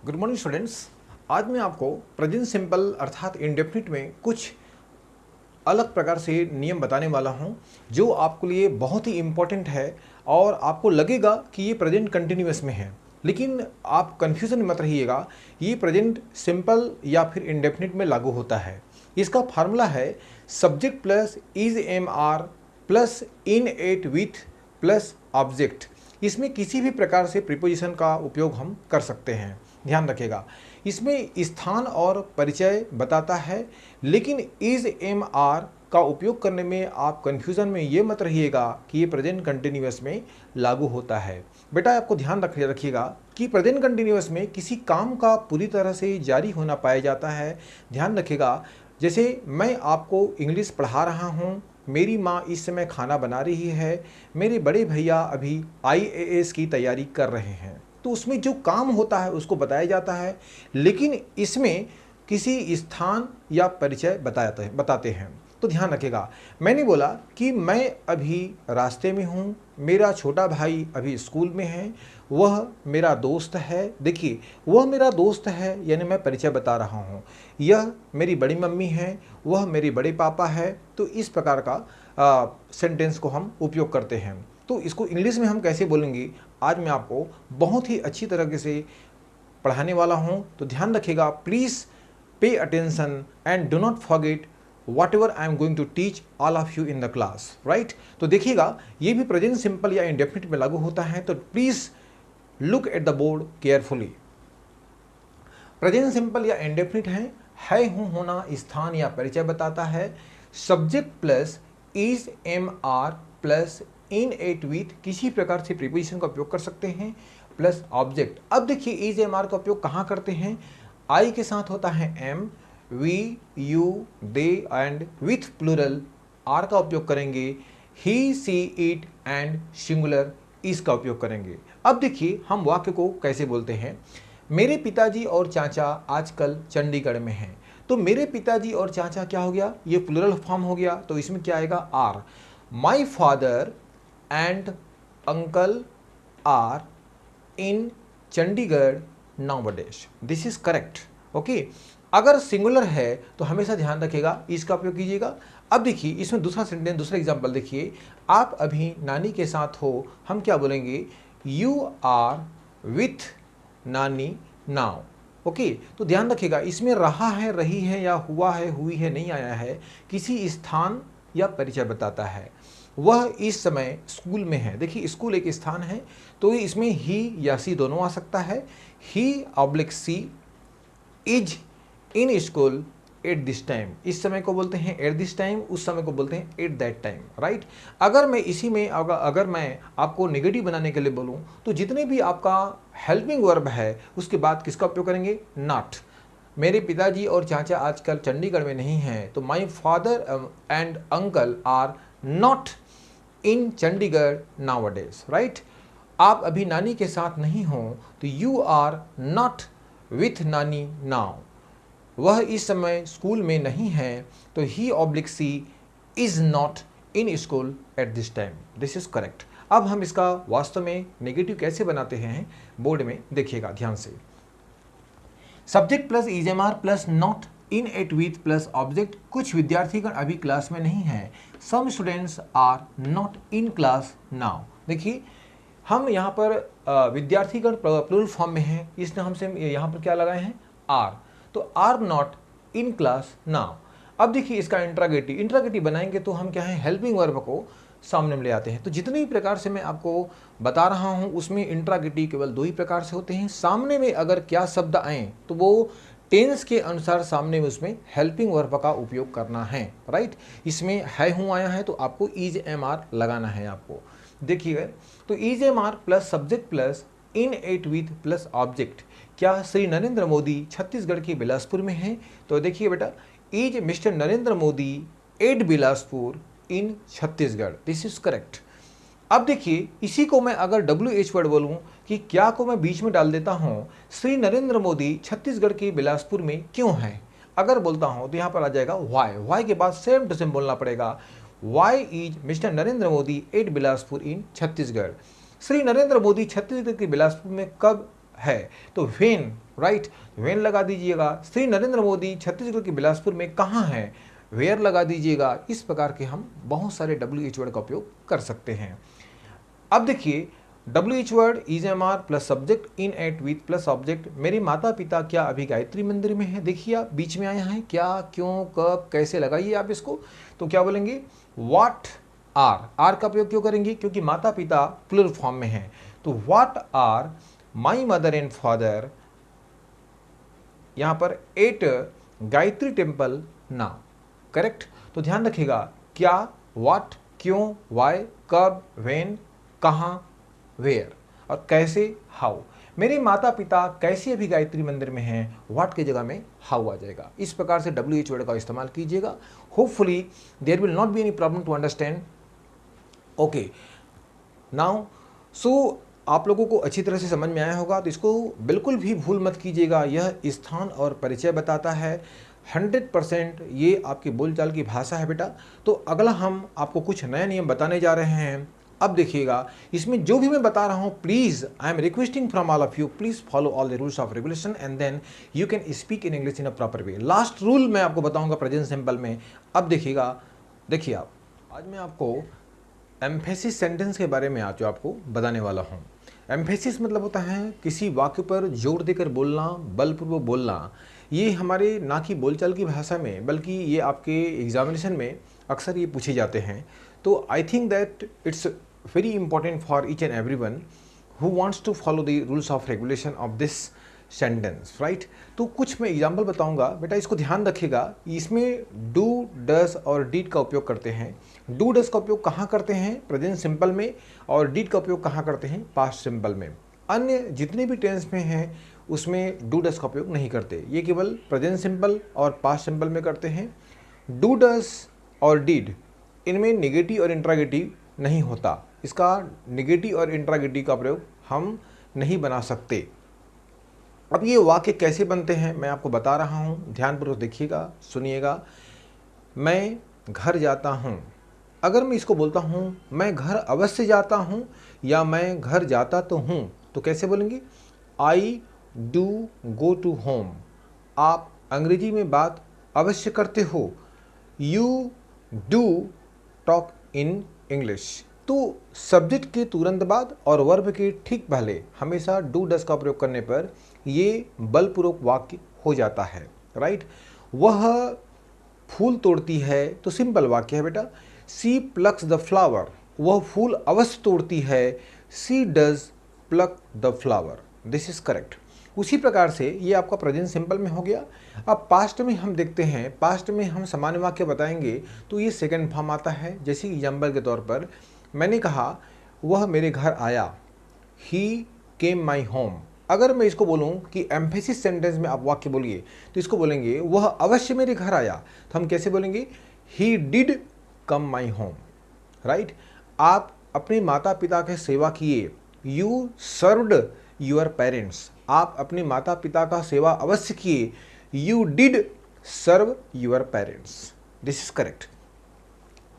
Good morning students. आज मैं आपको प्रेजेंट सिंपल अर्थात इंडेफिनिट में कुछ अलग प्रकार से नियम बताने वाला हूं जो आपके लिए बहुत ही इम्पोर्टेंट है और आपको लगेगा कि ये प्रेजेंट कंटिन्यूअस में है, लेकिन आप कन्फ्यूजन में मत रहिएगा। ये प्रेजेंट सिंपल या फिर इंडेफिनिट में लागू होता है। इसका फार्मूला है subject plus is am are plus in at with plus object. इसमें किसी भी प्रकार से प्रीपोजिशन का उपयोग हम कर सकते हैं, ध्यान रखिएगा। इसमें स्थान और परिचय बताता है, लेकिन इज एम आर का उपयोग करने में आप कंफ्यूजन में ये मत रहिएगा कि ये प्रेजेंट कंटिन्यूअस में लागू होता है। बेटा आपको ध्यान रखिएगा कि प्रेजेंट कंटिन्यूअस में किसी काम का पूरी तरह से जारी होना पाया जाता है। ध्यान रखिएगा, जैसे मैं आपको इंग्लिश पढ़ा रहा हूँ, मेरी माँ इस समय खाना बना रही है, मेरे बड़े भैया अभी आईएएस की तैयारी कर रहे हैं, तो उसमें जो काम होता है उसको बताया जाता है, लेकिन इसमें किसी स्थान या परिचय बताते हैं। तो ध्यान रखिएगा, मैंने बोला कि मैं अभी रास्ते में हूँ, मेरा छोटा भाई अभी स्कूल में है, वह मेरा दोस्त है। देखिए, वह मेरा दोस्त है यानी मैं परिचय बता रहा हूँ। यह मेरी बड़ी मम्मी है, वह मेरे बड़े पापा है। तो इस प्रकार का सेंटेंस को हम उपयोग करते हैं। तो इसको इंग्लिश में हम कैसे बोलेंगे, आज मैं आपको बहुत ही अच्छी तरीके से पढ़ाने वाला हूँ। तो ध्यान रखिएगा, please pay attention and do not forget whatever I am going to teach all of you in the class, right. तो देखिएगा, ये भी प्रेजेंट सिंपल या इंडेफिनिट में लागू होता है। तो please look at the board carefully. Present simple या इंडेफिनिट है हूँ होना स्थान या परिचय बताता है। Subject plus is am are plus in at with किसी प्रकार से प्रीपोजिशन का उपयोग कर सकते हैं प्लस ऑब्जेक्ट। अब देखिए, इज एम आर का उपयोग कहाँ करते हैं। आई के साथ होता है am, we, you, they and with plural are का उपयोग करेंगे। He, she, it and singular इसका उपयोग करेंगे। अब देखिए, हम वाक्य को कैसे बोलते हैं। मेरे पिताजी और चाचा आजकल चंडीगढ़ में हैं। तो मेरे पिताजी और चाचा क्या हो गया, ये प्लूरल फॉर्म हो गया, तो इसमें क्या आएगा, are. My father and uncle are in Chandigarh nowadays. This is correct, okay. अगर सिंगुलर है तो हमेशा ध्यान रखिएगा, इसका उपयोग कीजिएगा। अब देखिए, इसमें दूसरा सेंटेंस, दूसरा एग्जांपल देखिए। आप अभी नानी के साथ हो, हम क्या बोलेंगे, you are with nani now, okay. तो ध्यान रखिएगा, इसमें रहा है, रही है या हुआ है, हुई है नहीं आया है, किसी स्थान या परिचय बताता है। वह इस समय स्कूल में है। देखिए, स्कूल एक स्थान है, तो इसमें ही या सी दोनों आ सकता है। He oblique she is in school at this time. इस समय को बोलते हैं एट दिस टाइम, उस समय को बोलते हैं एट दैट टाइम, राइट। अगर मैं इसी में अगर मैं आपको नेगेटिव बनाने के लिए बोलूं, तो जितने भी आपका हेल्पिंग वर्ब है उसके बाद किसका उपयोग करेंगे, नॉट। मेरे पिताजी और चाचा आजकल चंडीगढ़ में नहीं हैं, तो my father and uncle are not in Chandigarh nowadays, right. आप अभी नानी के साथ नहीं हो, तो you are not with nani now. वह इस समय स्कूल में नहीं है, तो he oblique she is not in school at this time. This is correct. अब हम इसका वास्तव में नेगेटिव कैसे बनाते हैं, बोर्ड में देखिएगा ध्यान से। Subject plus is am are plus not in at with plus object. कुछ विद्यार्थीगण अभी क्लास में नहीं हैं। Some students are not in class now. देखिए, हम यहाँ पर विद्यार्थीगण प्लूरल फॉर्म में हैं, इसने हमसे यहाँ पर क्या लगाए हैं, आर। तो are not in class now. अब देखिए, इसका इंट्रागेटिव बनाएंगे तो हम क्या है, हेल्पिंग वर्ब को सामने में ले आते हैं। तो जितने भी प्रकार से मैं आपको बता रहा हूँ उसमें इंट्रागेटिव केवल दो ही प्रकार से होते हैं। सामने में अगर क्या शब्द आए तो वो टेंस के अनुसार सामने में उसमें हेल्पिंग वर्ब का उपयोग करना है, राइट। इसमें है हूँ आया है तो आपको इज एम आर लगाना है आपको। देखिएगा, तो is am are plus subject plus in at with plus object. क्या श्री नरेंद्र मोदी छत्तीसगढ़ के बिलासपुर में हैं। तो देखिए बेटा, is mister Narendra Modi at Bilaspur in Chhattisgarh. This is correct. अब देखिए, इसी को मैं अगर WH वर्ड बोलूं कि क्या को मैं बीच में डाल देता हूं, श्री नरेंद्र मोदी छत्तीसगढ़ के बिलासपुर में क्यों हैं। अगर बोलता हूं तो यहां पर आ जाएगा वाई के बाद सेम टू सेम बोलना पड़ेगा। Why is mister Narendra Modi at Bilaspur in Chhattisgarh. Shri Narendra Modi Chhattisgarh के बिलासपुर में कब है, तो व्हेन, राइट, वेन लगा दीजिएगा। श्री नरेंद्र मोदी छत्तीसगढ़ के बिलासपुर में कहाँ हैं, वेयर लगा दीजिएगा। इस प्रकार के हम बहुत सारे WH वर्ड का उपयोग कर सकते हैं। अब देखिए, WH word is am are plus subject in at with plus object. मेरे माता पिता क्या अभी गायत्री मंदिर में है। देखिए आप बीच में आया है, क्या, क्यों, कब, कैसे लगाइए आप इसको। तो क्या बोलेंगे, व्हाट आर का प्रयोग क्यों करेंगे, क्योंकि माता पिता प्लूरल फॉर्म में है। तो what are my mother and father यहां पर at Gayatri temple now, correct. तो ध्यान रखिएगा, क्या, व्हाट, क्यों, वाई, कब, वेन, कहाँ, वेयर, और कैसे, हाउ। मेरे माता पिता कैसे अभी गायत्री मंदिर में हैं, व्हाट की जगह में हाउ आ जाएगा। इस प्रकार से WH वर्ड का इस्तेमाल कीजिएगा। Hopefully there will not be any problem to understand. Okay, now so आप लोगों को अच्छी तरह से समझ में आया होगा। तो इसको बिल्कुल भी भूल मत कीजिएगा, यह स्थान और परिचय बताता है। 100% ये आपकी बोलचाल की भाषा है बेटा। तो अगला हम आपको कुछ नए नियम बताने जा रहे हैं। अब देखिएगा, इसमें जो भी मैं बता रहा हूं, please I am requesting from all of you, please follow all the rules of regulation and then you can speak in English in a proper way. Last rule मैं आपको बताऊंगा प्रेजेंट सिंपल में। अब देखिएगा, देखिए आप, आज मैं आपको एम्फेसिस सेंटेंस के बारे में आज जो आपको बताने वाला हूँ। एम्फेसिस मतलब होता है किसी वाक्य पर जोर देकर बोलना, बलपूर्वक बोलना। ये हमारे ना कि बोलचाल की भाषा में, बल्कि ये आपके एग्जामिनेशन में अक्सर ये पूछे जाते हैं। तो I think that it's very important for each and every one who wants to follow the rules of regulation of this sentence, right. तो कुछ मैं एग्जाम्पल बताऊंगा बेटा, इसको ध्यान रखिएगा। इसमें डू, डज और डिड का उपयोग करते हैं। डू डज का उपयोग कहाँ करते हैं, प्रेजेंट सिंपल में, और डिड का उपयोग कहाँ करते हैं, पास्ट सिंपल में। अन्य जितने भी टेंस में हैं उसमें डू डज का उपयोग नहीं करते, ये केवल प्रेजेंट सिंपल और पास्ट सिंपल में करते हैं। डू डज और डिड, इनमें निगेटिव और इंट्रागेटिव नहीं होता। इसका निगेटिव और इंट्रागेटिव का प्रयोग हम नहीं बना सकते। अब ये वाक्य कैसे बनते हैं मैं आपको बता रहा हूँ, ध्यानपूर्वक देखिएगा, सुनिएगा। मैं घर जाता हूँ, अगर मैं इसको बोलता हूँ मैं घर अवश्य जाता हूँ या मैं घर जाता तो हूँ, तो कैसे बोलेंगे, I do go to home. आप अंग्रेजी में बात अवश्य करते हो, you do talk in English. तो सब्जेक्ट के तुरंत बाद और वर्ब के ठीक पहले हमेशा डू डज का प्रयोग करने पर ये बलपूर्वक वाक्य हो जाता है, राइट। वह फूल तोड़ती है, तो सिंपल वाक्य है बेटा। सी प्लक्स द फ्लावर, वह फूल अवश्य तोड़ती है। She does pluck the flower, this is correct. उसी प्रकार से ये आपका प्रेजेंट सिंपल में हो गया। अब पास्ट में हम देखते हैं, पास्ट में हम सामान्य वाक्य बताएंगे तो ये सेकंड फॉर्म आता है। जैसे एग्जाम्पल के तौर पर मैंने कहा वह मेरे घर आया, ही केम माई होम। अगर मैं इसको बोलूं कि एम्फेसिस सेंटेंस में आप वाक्य बोलिए, तो इसको बोलेंगे वह अवश्य मेरे घर आया, तो हम कैसे बोलेंगे, he did come my home, right. आप अपने माता पिता के सेवा किए, यू सर्व्ड योर पेरेंट्स। आप अपने माता पिता का सेवा अवश्य किए, you did serve your parents, this is correct.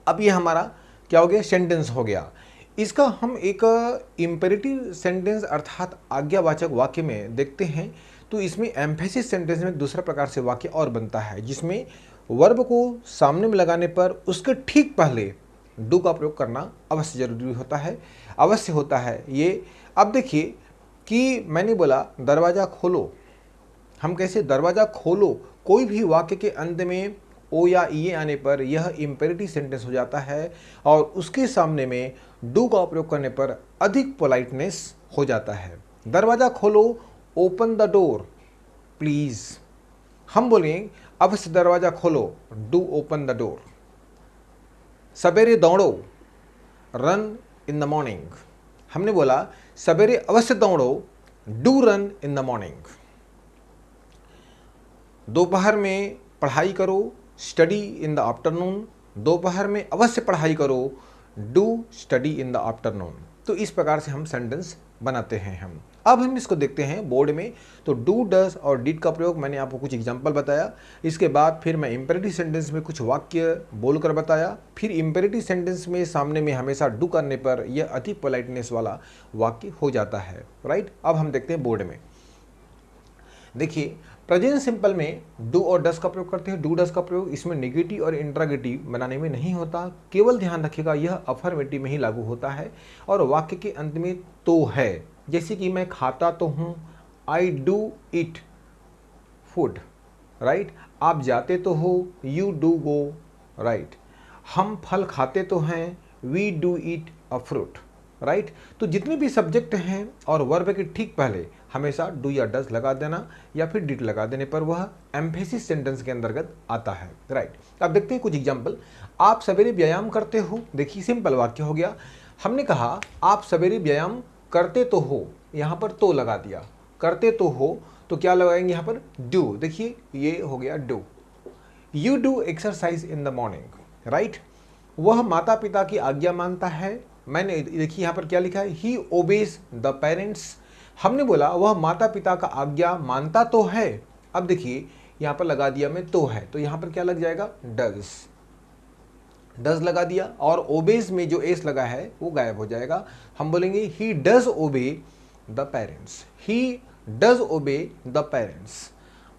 अब ये हमारा क्या हो गया, सेंटेंस हो गया। इसका हम एक इम्पेरेटिव सेंटेंस अर्थात आज्ञावाचक वाक्य में देखते हैं। तो इसमें एम्फेसिस सेंटेंस में दूसरा प्रकार से वाक्य और बनता है, जिसमें वर्ब को सामने में लगाने पर उसके ठीक पहले डू का प्रयोग करना अवश्य जरूरी होता है, अवश्य होता है ये। अब देखिए कि मैंने बोला दरवाज़ा खोलो, हम कैसे दरवाज़ा खोलो, कोई भी वाक्य के अंत में ओ या ई आने पर यह इम्पेरेटिव सेंटेंस हो जाता है और उसके सामने में डू का उपयोग करने पर अधिक पोलाइटनेस हो जाता है। दरवाज़ा खोलो, ओपन द डोर प्लीज़। हम बोलें अवश्य दरवाज़ा खोलो, डू ओपन द डोर। सवेरे दौड़ो, रन इन द मॉर्निंग। हमने बोला सवेरे अवश्य दौड़ो, do run in the morning. दोपहर में पढ़ाई करो, स्टडी इन द आफ्टरनून। दोपहर में अवश्य पढ़ाई करो, do study in the afternoon. तो इस प्रकार से हम सेंटेंस बनाते हैं हम। अब हम इसको देखते हैं बोर्ड में। तो डू, डज और डिड का प्रयोग मैंने आपको कुछ एग्जांपल बताया। इसके बाद फिर मैं इम्पेरेटिव सेंटेंस में कुछ वाक्य बोलकर बताया। फिर इम्पेरेटिव सेंटेंस में सामने में हमेशा डू करने पर यह अति पोलाइटनेस वाला वाक्य हो जाता है, राइट। अब हम देखते हैं बोर्ड में। देखिए प्रेजेंट सिंपल में डू और डस का प्रयोग करते हैं। डू डस का प्रयोग इसमें नेगेटिव और इंट्रागेटिव बनाने में नहीं होता, केवल ध्यान रखिएगा यह अफर्मेटिव में ही लागू होता है और वाक्य के अंत में तो है। जैसे कि मैं खाता तो हूँ, I do it food, right. आप जाते तो हो, यू डू गो, राइट। हम फल खाते तो हैं, we do eat a fruit, right. तो जितने भी सब्जेक्ट हैं और वर्ब के ठीक पहले हमेशा डू या डज लगा देना या फिर डिड लगा देने पर वह एम्फेसिस सेंटेंस के अंतर्गत आता है, राइट। अब देखते हैं कुछ एग्जाम्पल। आप सवेरे व्यायाम करते हो, देखिए सिंपल वाक्य हो गया। हमने कहा आप सवेरे व्यायाम करते तो हो, यहाँ पर तो लगा दिया, करते तो हो तो क्या लगाएंगे यहाँ पर डू, देखिए ये हो गया do. You do exercise in the morning, right. वह माता पिता की आज्ञा मानता है, मैंने देखिए यहाँ पर क्या लिखा है, ही ओबेज द पेरेंट्स। हमने बोला वह माता पिता का आज्ञा मानता तो है, अब देखिए यहाँ पर लगा दिया मैं तो है, तो यहाँ पर क्या लग जाएगा डज, डज लगा दिया और ओबेज में जो एस लगा है वो गायब हो जाएगा। हम बोलेंगे he does obey the parents, he does obey the parents.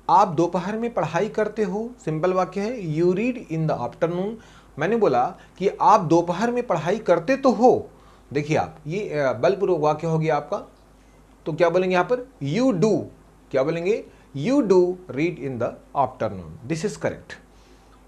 आप दोपहर में पढ़ाई करते हो, सिंपल वाक्य है, you read in the afternoon. मैंने बोला कि आप दोपहर में पढ़ाई करते तो हो, देखिए आप ये बलपूर्वक वाक्य हो गया आपका, तो क्या बोलेंगे यहाँ पर यू डू, क्या बोलेंगे you do read in the afternoon, this is correct.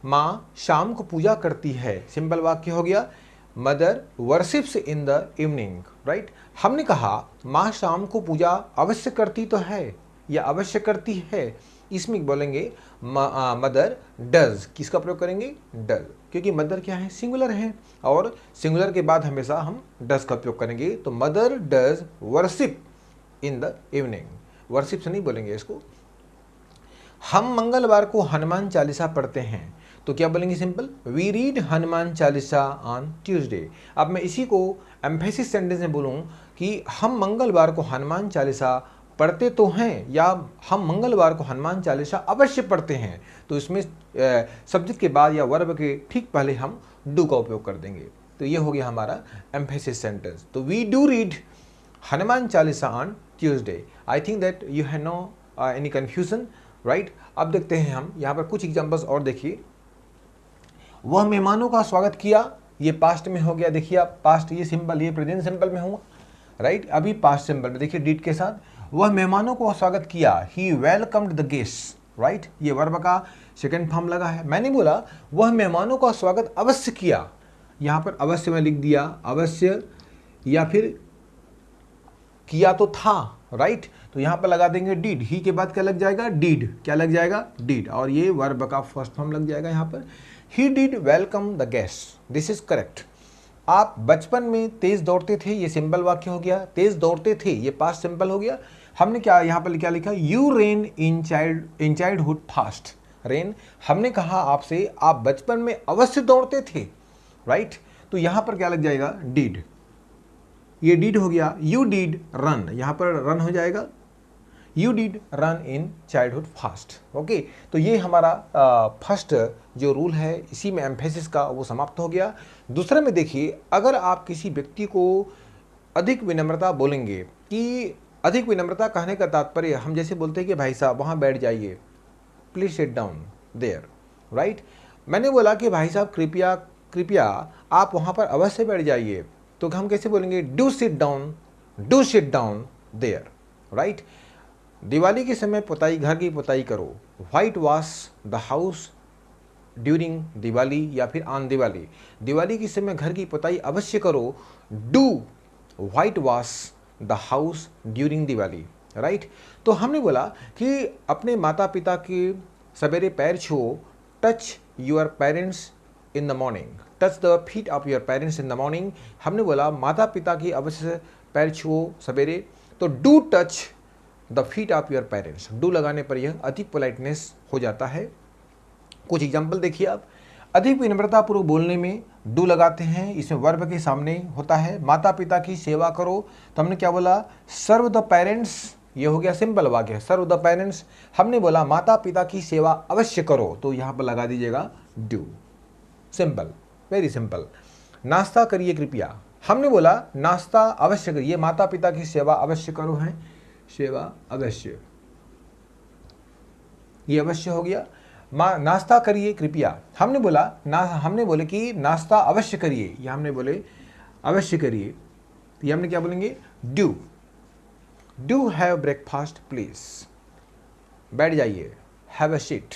माँ शाम को पूजा करती है, सिंपल वाक्य हो गया, mother worships in the evening, right. हमने कहा माँ शाम को पूजा अवश्य करती तो है या अवश्य करती है, इसमें बोलेंगे मदर डज, किसका प्रयोग करेंगे डज, क्योंकि मदर क्या है सिंगुलर है और सिंगुलर के बाद हमेशा हम डज का प्रयोग करेंगे। तो mother does worship in the evening, worship से नहीं बोलेंगे इसको। हम मंगलवार को हनुमान चालीसा पढ़ते हैं, तो क्या बोलेंगे simple, we read Hanuman Chalisa on Tuesday. अब मैं इसी को एम्फेसिस सेंटेंस में बोलूँ कि हम मंगलवार को हनुमान चालीसा पढ़ते तो हैं या हम मंगलवार को हनुमान चालीसा अवश्य पढ़ते हैं, तो इसमें सब्जेक्ट के बाद या वर्ब के ठीक पहले हम डू का उपयोग कर देंगे। तो ये हो गया हमारा एम्फेसिस सेंटेंस। तो we do read Hanuman Chalisa on Tuesday. I think that you have no any confusion, right. अब देखते हैं हम यहाँ पर कुछ एग्जाम्पल्स और देखिए। वह मेहमानों का स्वागत किया, ये पास्ट में हो गया, देखिए आप पास्ट, ये सिंपल, ये प्रेजेंट सिंपल में हुआ, राइट। अभी पास्ट सिंपल में देखिए डिड के साथ, वह मेहमानों को स्वागत किया, ही वेलकम्ड द गेस्ट, राइट। ये वर्ब का सेकंड फॉर्म लगा है। मैंने बोला वह मेहमानों का स्वागत अवश्य किया, यहाँ पर अवश्य में लिख दिया अवश्य, या फिर किया तो था, राइट। तो यहाँ पर लगा देंगे डिड, ही के बाद क्या लग जाएगा डिड, क्या लग जाएगा डिड, और ये वर्ब का फर्स्ट फॉर्म लग जाएगा यहाँ पर, he did welcome the guest, this is correct. आप बचपन में तेज दौड़ते थे, ये सिंपल वाक्य हो गया, तेज दौड़ते थे ये पास्ट सिंपल हो गया। हमने क्या यहाँ पर क्या लिखा, you rain in childhood fast, rain, हमने कहा आपसे आप बचपन में अवश्य दौड़ते थे, राइट। तो यहाँ पर क्या लग जाएगा डिड, ये डिड हो गया। यू डिड रन, यहाँ पर रन हो जाएगा, you did run in childhood fast, okay. तो ये हमारा फर्स्ट जो रूल है इसी में एम्फेसिस का वो समाप्त हो गया। दूसरे में देखिए, अगर आप किसी व्यक्ति को अधिक विनम्रता बोलेंगे, कि अधिक विनम्रता कहने का तात्पर्य हम जैसे बोलते हैं कि भाई साहब वहाँ बैठ जाइए, please sit down there, right. मैंने बोला कि भाई साहब कृपया कृपया आप वहाँ पर अवश्य बैठ जाइए, तो हम कैसे बोलेंगे do sit down there, right. Diwali के समय पुताई, घर की पुताई करो, white wash the house during Diwali या फिर ऑन दिवाली, दिवाली के समय घर की पुताई अवश्य करो, do white wash the house during Diwali, right. तो हमने बोला कि अपने माता पिता के सवेरे पैर छुओ, touch your parents in the morning, touch the feet of your parents in the morning. हमने बोला माता पिता की अवश्य पैर छुओ सवेरे, तो do touch the feet of your parents, do लगाने पर यह अधिक पोलाइटनेस हो जाता है। कुछ एग्जाम्पल देखिए आप, अधिक विनम्रतापूर्वक बोलने में डू लगाते हैं, इसमें वर्ब के सामने होता है। माता पिता की सेवा करो, तो हमने क्या बोला सर्व द पेरेंट्स, ये हो गया सिंपल वाक्य, सर्व द पेरेंट्स। हमने बोला माता पिता की सेवा अवश्य करो, तो यहाँ पर लगा दीजिएगा डू, सिंपल, वेरी सिंपल। नाश्ता करिए कृपया, हमने बोला नाश्ता अवश्य करिए, माता पिता की सेवा अवश्य करो है, सेवा अवश्य, ये अवश्य हो गया। नाश्ता करिए कृपया, हमने बोले कि नाश्ता अवश्य करिए, या हमने बोले अवश्य करिए, तो ये हमने क्या बोलेंगे, डू हैव ब्रेकफास्ट प्लीज। बैठ जाइए, हैव अ सीट,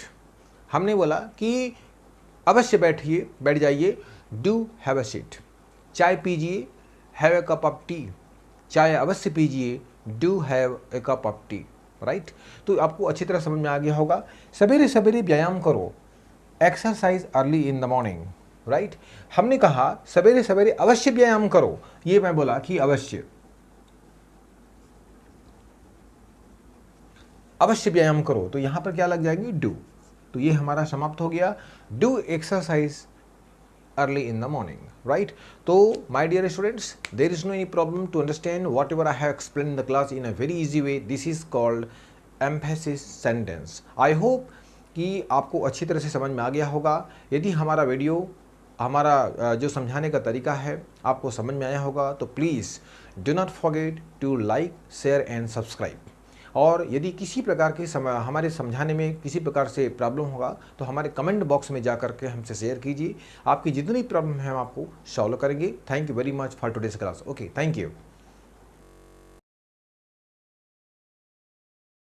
हमने बोला कि अवश्य बैठिए, बैठ जाइए, डू हैव अ सीट। चाय पीजिए, have a cup of T, चाय अवश्य पीजिए, do have a cup of T, right. तो आपको अच्छी तरह समझ में आ गया होगा। सवेरे सवेरे व्यायाम करो, exercise early in the morning, right. हमने कहा सवेरे सवेरे अवश्य व्यायाम करो, ये मैं बोला कि अवश्य व्यायाम करो, तो यहां पर क्या लग जाएंगे, डू। तो ये हमारा समाप्त हो गया, do exercise early in the morning, right? So my dear students, there is no any problem to understand whatever I have explained in the class in a very easy way. This is called emphasis sentence. I hope कि आपको अच्छी तरह से समझ में आ गया होगा। यदि हमारा वीडियो, हमारा जो समझाने का तरीका है आपको समझ में आया होगा, तो please do not forget to like, share and subscribe. और यदि किसी प्रकार के हमारे समझाने में किसी प्रकार से प्रॉब्लम होगा तो हमारे कमेंट बॉक्स में जा करके हमसे शेयर कीजिए। आपकी जितनी प्रॉब्लम है हम आपको सॉल्व करेंगे। Thank you very much for today's class. Okay, thank you.